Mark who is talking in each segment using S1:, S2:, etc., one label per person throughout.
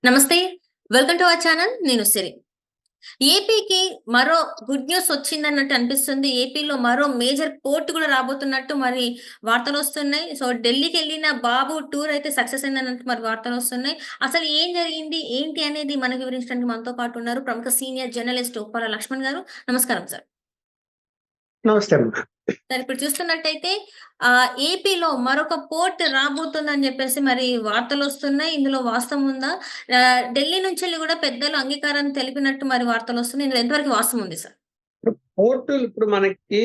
S1: నమస్తే. Welcome to our channel. నేను సిరి. ఏపీకి మరో గుడ్ న్యూస్ వచ్చిందన్నట్టు అనిపిస్తుంది. ఏపీలో మరో మేజర్ పోర్ట్ కూడా రాబోతున్నట్టు మరి వార్తలొస్తున్నాయి. సో, ఢిల్లీకెళ్ళిన బాబు టూర్ అయితే సక్సెస్ అయిందన్నట్టు మరి వార్తలొస్తున్నాయి. అసలు ఏం జరిగింది? ఏంటి అనేది మనకు వివరించడానికి మనతో పాటు ఉన్నారు ప్రముఖ సీనియర్ జర్నలిస్ట్ ఉప్పాల లక్ష్మణ్ గారు. నమస్కారం సార్.
S2: నమస్తే అమ్మా.
S1: సార్ ఇప్పుడు చూస్తున్నట్టయితే ఏపీలో మరొక పోర్ట్ రాబోతుందని జెప్పేసి మరి వార్తలొస్తున్నాయి. ఇందులో వాస్తవం ఉందా? ఢిల్లీ నుంచెల్లి గూడా పెద్దలు అంగీకారం తెలిపినట్టు మరి వార్తలొస్తున్నాయి. ఇందులో ఎంతవరకు వాస్తవం ఉంది సార్?
S2: పోర్టులు ఇప్పుడు మనకి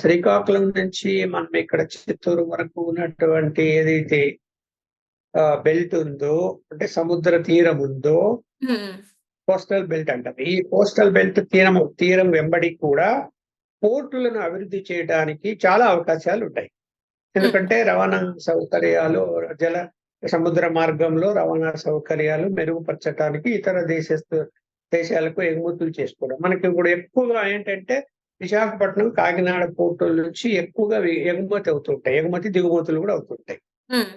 S2: శ్రీకాకుళం నుంచి మనం ఇక్కడ చిత్తూరు వరకు ఉన్నటువంటి ఏదైతే బెల్ట్ ఉందో, అంటే సముద్ర తీరం ఉందో,
S1: హ్మ్.
S2: కోస్టల్ బెల్ట్ అంటారు. ఈ కోస్టల్ బెల్ట్ తీరం వెంబడి కూడా పోర్టులను అభివృద్ధి చేయడానికి చాలా అవకాశాలు ఉంటాయి. ఎందుకంటే రవాణా సౌకర్యాలు, సముద్ర మార్గంలో రవాణా సౌకర్యాలు మెరుగుపరచడానికి ఇతర దేశాలకు ఎగుమతులు చేసుకోవడం. మనకి ఇప్పుడు ఎక్కువగా ఏంటంటే విశాఖపట్నం, కాకినాడ పోర్టుల నుంచి ఎక్కువగా ఎగుమతి అవుతుంటాయి. ఎగుమతి దిగుమతులు కూడా అవుతుంటాయి.
S1: హ్మ్.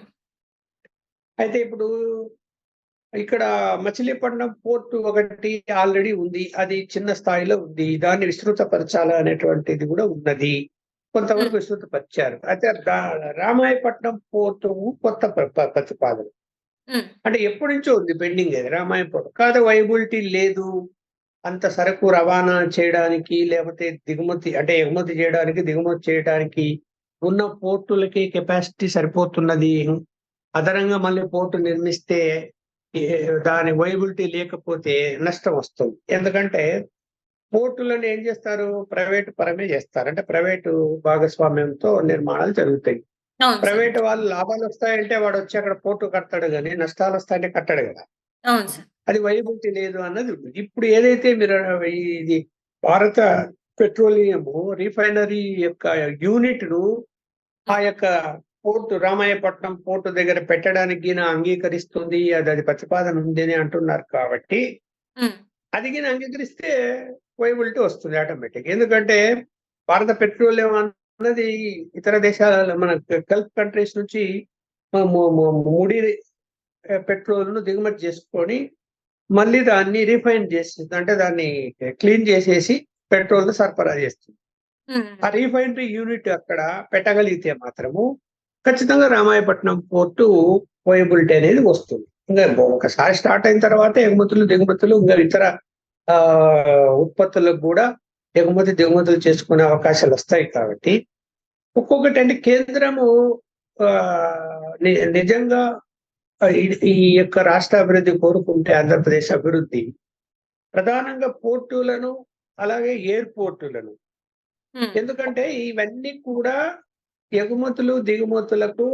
S2: అయితే ఇప్పుడు ఇక్కడ మచిలీపట్నం పోర్టు ఒకటి ఆల్రెడీ ఉంది. అది చిన్న స్థాయిలో ఉంది. దాన్ని విస్తృతపరచాలి అనేటువంటిది కూడా ఉన్నది. కొంతవరకు విస్తృతపరిచారు. అయితే రామాయపట్నం పోర్టు కొత్త ప్రతిపాదన.
S1: హ్మ్.
S2: అంటే ఎప్పటి నుంచో ఉంది పెండింగ్ అది రామాయపట్నం. కాదు, వైబిలిటీ లేదు. అంత సరుకు రవాణా చేయడానికి, లేకపోతే ఎగుమతి చేయడానికి, దిగుమతి చేయడానికి ఉన్న పోర్టులకి కెపాసిటీ సరిపోతున్నది. అదనంగా మళ్ళీ పోర్టు నిర్మిస్తే దాని వైబిలిటీ లేకపోతే నష్టం వస్తుంది. ఎందుకంటే పోర్టులను ఏం చేస్తారు, ప్రైవేటు పరమే చేస్తారు. అంటే ప్రైవేటు భాగస్వామ్యంతో నిర్మాణాలు జరుగుతాయి.
S1: అవును సార్.
S2: ప్రైవేట్ వాళ్ళు లాభాలు వస్తాయంటే వాడు వచ్చి అక్కడ పోర్టు కడతాడు, కానీ నష్టాలు వస్తాయంటే కట్టడు కదా.
S1: అవును సార్.
S2: అది వైబిలిటీ లేదు అన్నది ఉంది. ఇప్పుడు ఏదైతే మీరు ఇది భారత పెట్రోలియం రిఫైనరీ యొక్క యూనిట్ ను ఆ యొక్క పోర్టు రామాయపట్నం పోర్టు దగ్గర పెట్టడానికి అంగీకరిస్తుంది, అది ప్రతిపాదన ఉంది అని అంటున్నారు. కాబట్టి
S1: హ్మ్.
S2: అది అంగీకరిస్తే వైబిలిటీ వస్తుంది ఆటోమేటిక్. ఎందుకంటే భారత పెట్రోలియం అన్నది ఇతర దేశాల మన గల్ఫ్ కంట్రీస్ నుంచి ముడి పెట్రోల్ ను దిగుమతి చేసుకొని మళ్ళీ దాన్ని రిఫైన్ చేస్తుంది. అంటే దాన్ని క్లీన్ చేసేసి పెట్రోల్ ను సరఫరా చేస్తుంది. ఆ రిఫైనరీ యూనిట్ అక్కడ పెట్టగలిగితే మాత్రము ఖచ్చితంగా రామాయపట్నం పోర్టు వైబిలిటీ అనేది వస్తుంది. ఇంకా ఒకసారి స్టార్ట్ అయిన తర్వాత ఎగుమతులు దిగుమతులు ఇంకా ఇతర ఉత్పత్తులకు కూడా దిగుమతులు చేసుకునే అవకాశాలు వస్తాయి. కాబట్టి ఒక్కొక్కటి అంటే కేంద్రము నిజంగా ఈ యొక్క రాష్ట్ర అభివృద్ధి కోరుకుంటే, ఆంధ్రప్రదేశ్ అభివృద్ధి ప్రధానంగా పోర్టులను, అలాగే ఎయిర్పోర్టులను. ఎందుకంటే ఇవన్నీ కూడా ఎగుమతులు దిగుమతులకు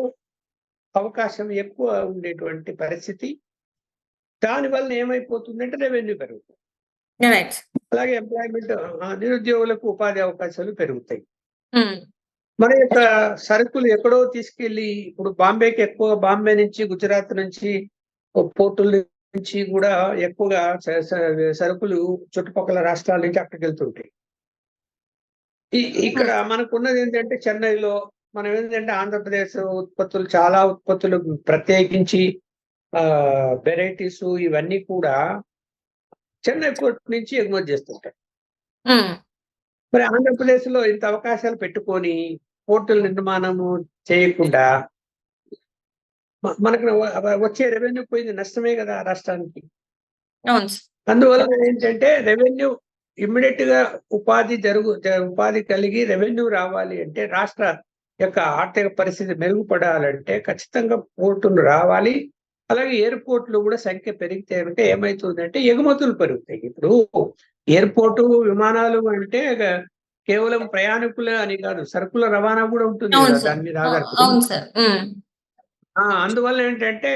S2: అవకాశం ఎక్కువ ఉండేటువంటి పరిస్థితి. దానివల్ల ఏమైపోతుందంటే రెవెన్యూ పెరుగుతుంది. అలాగే ఎంప్లాయ్మెంట్, నిరుద్యోగులకు ఉపాధి అవకాశాలు పెరుగుతాయి. మన యొక్క సరుకులు ఎక్కడో తీసుకెళ్లి ఇప్పుడు బాంబే నుంచి, గుజరాత్ నుంచి, పోర్టుల నుంచి కూడా ఎక్కువగా సరుకులు చుట్టుపక్కల రాష్ట్రాల నుంచి అక్కడికి వెళ్తుంటాయి. ఇక్కడ మనకున్నది ఏంటంటే చెన్నైలో మనం ఏంటంటే ఆంధ్రప్రదేశ్ చాలా ఉత్పత్తులు ప్రత్యేకించి వెరైటీస్ ఇవన్నీ కూడా చెన్నై పోర్ట్ నుంచి ఎగుమతి చేస్తుంటాయి. మరి ఆంధ్రప్రదేశ్ లో ఇంత అవకాశాలు పెట్టుకొని పోర్టుల నిర్మాణము చేయకుండా మనకు వచ్చే రెవెన్యూ పోయింది, నష్టమే కదా రాష్ట్రానికి. అందువల్ల ఏంటంటే రెవెన్యూ ఇమ్మీడియట్ గా ఉపాధి కలిగి రెవెన్యూ రావాలి అంటే, రాష్ట్ర యొక్క ఆర్థిక పరిస్థితి మెరుగుపడాలంటే ఖచ్చితంగా పోర్టులు రావాలి. అలాగే ఎయిర్పోర్ట్లు కూడా సంఖ్య పెరిగితే కనుక ఏమైతుందంటే ఎగుమతులు పెరుగుతాయి. ఇప్పుడు ఎయిర్పోర్టు, విమానాలు అంటే కేవలం ప్రయాణికులే అని కాదు, సరుకుల రవాణా కూడా ఉంటుంది కదా దాని మీద ఆధారపడి. అందువల్ల ఏంటంటే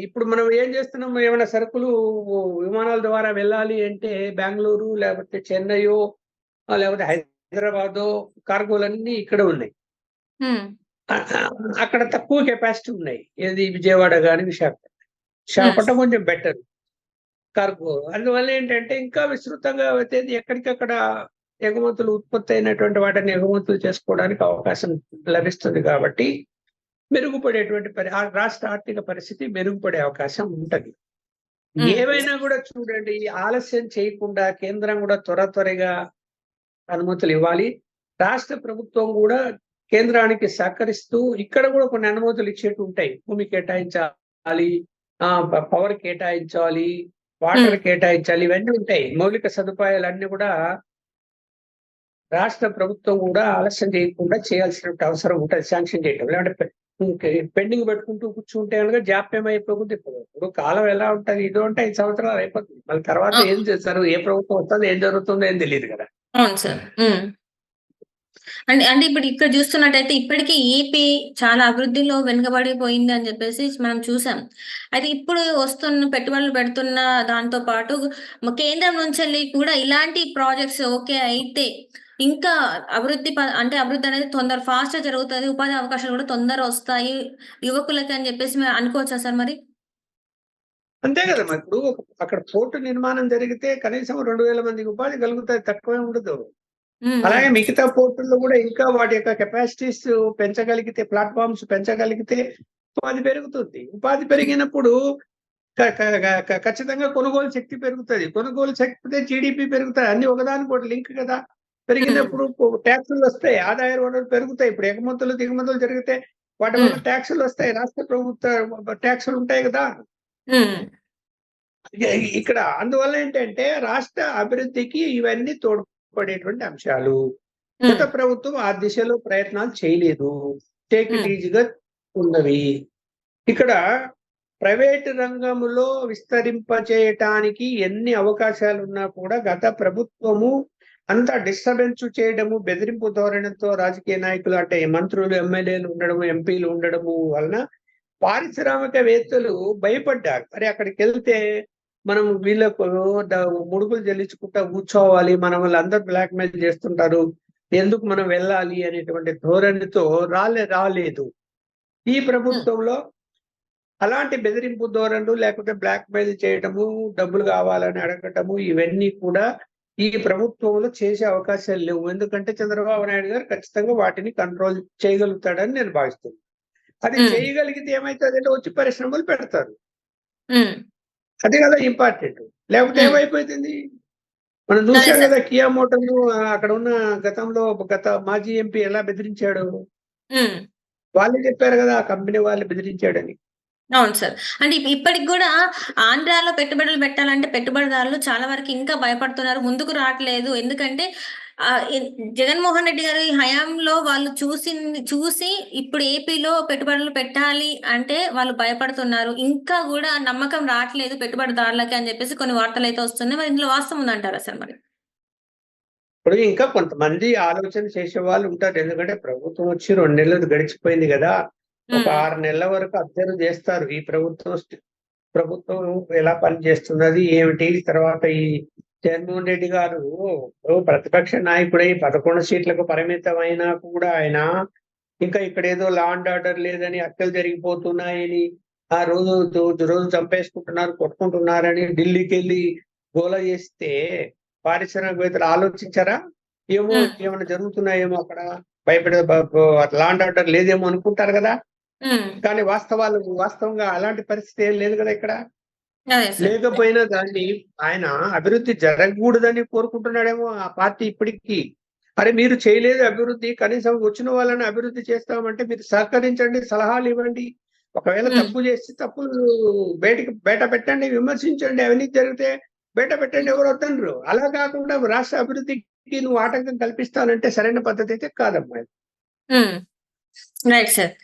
S2: ఇప్పుడు మనం ఏం చేస్తున్నాం, ఏమైనా సరుకులు విమానాల ద్వారా వెళ్ళాలి అంటే బెంగళూరు, లేకపోతే చెన్నైయో, లేకపోతే హైదరాబాదో కార్గోలన్నీ ఇక్కడ ఉన్నాయి. అక్కడ తక్కువ కెపాసిటీ ఉన్నాయి. ఏది విజయవాడ కానీ విశాఖపట్నం కొంచెం బెటర్ కార్గో. అందువల్ల ఏంటంటే ఇంకా విస్తృతంగా ఎక్కడికక్కడ ఉత్పత్తి అయినటువంటి వాటిని ఎగుమతులు చేసుకోవడానికి అవకాశం లభిస్తుంది. కాబట్టి మెరుగుపడేటువంటి ఆ రాష్ట్ర ఆర్థిక పరిస్థితి మెరుగుపడే అవకాశం ఉంటది.
S1: ఉమ్,
S2: ఏవైనా కూడా చూడండి, ఆలస్యం చేయకుండా కేంద్రం కూడా త్వరగా అనుమతులు ఇవ్వాలి. రాష్ట్ర ప్రభుత్వం కూడా కేంద్రానికి సహకరిస్తూ ఇక్కడ కూడా కొన్ని అనుమతులు ఇచ్చేట్టు ఉంటాయి. భూమి కేటాయించాలి, పవర్ కేటాయించాలి, వాటర్ కేటాయించాలి, ఇవన్నీ ఉంటాయి. మౌలిక సదుపాయాలన్నీ కూడా రాష్ట్ర ప్రభుత్వం కూడా ఆలస్యం చేయకుండా చేయాల్సిన అవసరం ఉంటుంది శాంక్షన్ చేయడం. లేదంటే పెండింగ్ పెట్టుకుంటూ కూర్చుంటే కనుక జాప్యం అయిపోతుంది. ఇప్పుడు కాలం ఎలా ఉంటది, ఇదో అంటే 5 సంవత్సరాలు అయిపోతుంది. మళ్ళీ తర్వాత ఏం చేస్తారు, ఏ ప్రభుత్వం వస్తుందో ఏం జరుగుతుందో ఏం తెలియదు కదా.
S1: అవును సార్. అంటే ఇప్పుడు ఇక్కడ చూస్తున్నట్టయితే ఇప్పటికీ ఏపీ చాలా అభివృద్ధిలో వెనుకబడిపోయింది అని చెప్పేసి మనం చూసాం. అయితే ఇప్పుడు వస్తున్న పెట్టుబడులు పెడుతున్న దాంతో పాటు కేంద్రం నుంచి కూడా ఇలాంటి ప్రాజెక్ట్స్ ఓకే అయితే ఇంకా అంటే అభివృద్ధి అనేది ఫాస్ట్ గా జరుగుతుంది, ఉపాధి అవకాశాలు కూడా తొందర వస్తాయి యువకులకి అని చెప్పేసి అనుకోవచ్చా సార్ మరి?
S2: అంతే కదా. మరి ఇప్పుడు అక్కడ పోర్టు నిర్మాణం జరిగితే కనీసం 2000 మందికి ఉపాధి కలుగుతాయి, తక్కువే ఉండదు. అలాగే మిగతా పోర్టుల్లో కూడా ఇంకా వాటి యొక్క కెపాసిటీస్ పెంచగలిగితే, ప్లాట్ఫామ్స్ పెంచగలిగితే ఉపాధి పెరుగుతుంది. ఉపాధి పెరిగినప్పుడు ఖచ్చితంగా కొనుగోలు శక్తి పెరుగుతుంది. కొనుగోలు శక్తి జీడిపి పెరుగుతాయి. అన్ని ఒకదానికొకటి లింక్ కదా. పెరిగినప్పుడు ట్యాక్సులు వస్తాయి, ఆదాయ వనరులు పెరుగుతాయి. ఇప్పుడు ఎగుమతులు దిగుమతులు జరిగితే వాటి వల్ల ట్యాక్సులు వస్తాయి, రాష్ట్ర ప్రభుత్వ ట్యాక్సులు ఉంటాయి కదా. ఇక్కడ అందువల్ల ఏంటంటే రాష్ట్ర అభివృద్ధికి ఇవన్నీ తోడ్పడేటువంటి అంశాలు. గత ప్రభుత్వం ఆ దిశలో ప్రయత్నాలు చేయలేదు, టేక్ ఇట్ ఈజీగా ఉన్నవి. ఇక్కడ ప్రైవేట్ రంగంలో విస్తరింపచేయటానికి ఎన్ని అవకాశాలు ఉన్నా కూడా గత ప్రభుత్వము అంతా డిస్టర్బెన్స్ చేయడము, బెదిరింపు ధోరణితో రాజకీయ నాయకులు అంటే మంత్రులు, ఎమ్మెల్యేలు ఉండడము, ఎంపీలు ఉండడము వలన పారిశ్రామికవేత్తలు భయపడ్డారు. మరి అక్కడికి వెళ్తే మనం వీళ్ళకు ముడుపులు చెల్లించుకుంటా కూర్చోవాలి, మన వాళ్ళందరూ బ్లాక్ మెయిల్ చేస్తుంటారు, ఎందుకు మనం వెళ్ళాలి అనేటువంటి ధోరణితో రాలేదు. ఈ ప్రభుత్వంలో అలాంటి బెదిరింపు ధోరణులు లేకపోతే బ్లాక్ మెయిల్ చేయడము, డబ్బులు కావాలని అడగటము, ఇవన్నీ కూడా ఈ ప్రభుత్వంలో చేసే అవకాశాలు లేవు. ఎందుకంటే చంద్రబాబు నాయుడు గారు ఖచ్చితంగా వాటిని కంట్రోల్ చేయగలుగుతాడని నేను భావిస్తున్నాను. అది చేయగలిగితే ఏమైతుందంటే వచ్చి పరిశ్రమలు పెడతారు. అదే కదా ఇంపార్టెంట్. లేకపోతే ఏమైపోతుంది, మనం చూసాం కదా కియా మోటార్లు అక్కడ ఉన్న గత మాజీ ఎంపీ ఎలా బెదిరించాడు. వాళ్ళే చెప్పారు కదా ఆ కంపెనీ వాళ్ళు బెదిరించాడని.
S1: అవును సార్. అంటే ఇప్పటికి కూడా ఆంధ్రాలో పెట్టుబడులు పెట్టాలంటే పెట్టుబడిదారులు చాలా వరకు ఇంకా భయపడుతున్నారు, ముందుకు రావట్లేదు. ఎందుకంటే జగన్మోహన్ రెడ్డి గారి హయాంలో వాళ్ళు చూసి ఇప్పుడు ఏపీలో పెట్టుబడులు పెట్టాలి అంటే వాళ్ళు భయపడుతున్నారు. ఇంకా కూడా నమ్మకం రావట్లేదు పెట్టుబడిదారులకి అని చెప్పేసి కొన్ని వార్తలు అయితే వస్తున్నాయి. మరి ఇందులో వాస్తవం ఉందంటారా సార్ మరి?
S2: ఇప్పుడు ఇంకా కొంతమంది ఆలోచన చేసే వాళ్ళు ఉంటారు. ఎందుకంటే ప్రభుత్వం వచ్చి 2 నెలలు గడిచిపోయింది కదా. ఒక 6 నెలల వరకు అబ్జర్వ్ చేస్తారు ఈ ప్రభుత్వం ఎలా పనిచేస్తున్నది ఏమిటి. తర్వాత ఈ జగన్మోహన్ రెడ్డి గారు ప్రతిపక్ష నాయకుడై 11 సీట్లకు పరిమితమైనా కూడా ఆయన ఇంకా ఇక్కడ ఏదో లా అండ్ ఆర్డర్ లేదని, హత్యలు జరిగిపోతున్నాయని, ఆ రోజు చంపేసుకుంటున్నారు, కొట్టుకుంటున్నారని ఢిల్లీకి వెళ్ళి గోల చేస్తే పారిశ్రామికవేత్తలు ఆలోచించారా? ఏమైనా జరుగుతున్నాయేమో అక్కడ, భయపడే లా అండ్ ఆర్డర్ లేదేమో అనుకుంటారు కదా. కానీ వాస్తవంగా అలాంటి పరిస్థితి ఏం లేదు కదా ఇక్కడ. లేకపోయినా దాన్ని ఆయన అభివృద్ధి జరగకూడదని కోరుకుంటున్నాడేమో ఆ పార్టీ ఇప్పటికీ. అరే మీరు చేయలేదు అభివృద్ధి, కనీసం వచ్చిన వాళ్ళని అభివృద్ధి చేస్తామంటే మీరు సహకరించండి, సలహాలు ఇవ్వండి. ఒకవేళ తప్పు చేస్తే తప్పులు బయట పెట్టండి, విమర్శించండి, అవినీతి జరిగితే బయట పెట్టండి, ఎవరు వద్దనరు. అలా కాకుండా రాష్ట్ర అభివృద్ధికి నువ్వు ఆటంకం కల్పిస్తానంటే సరైన పద్ధతి అయితే కాదమ్మా.
S1: Right sir.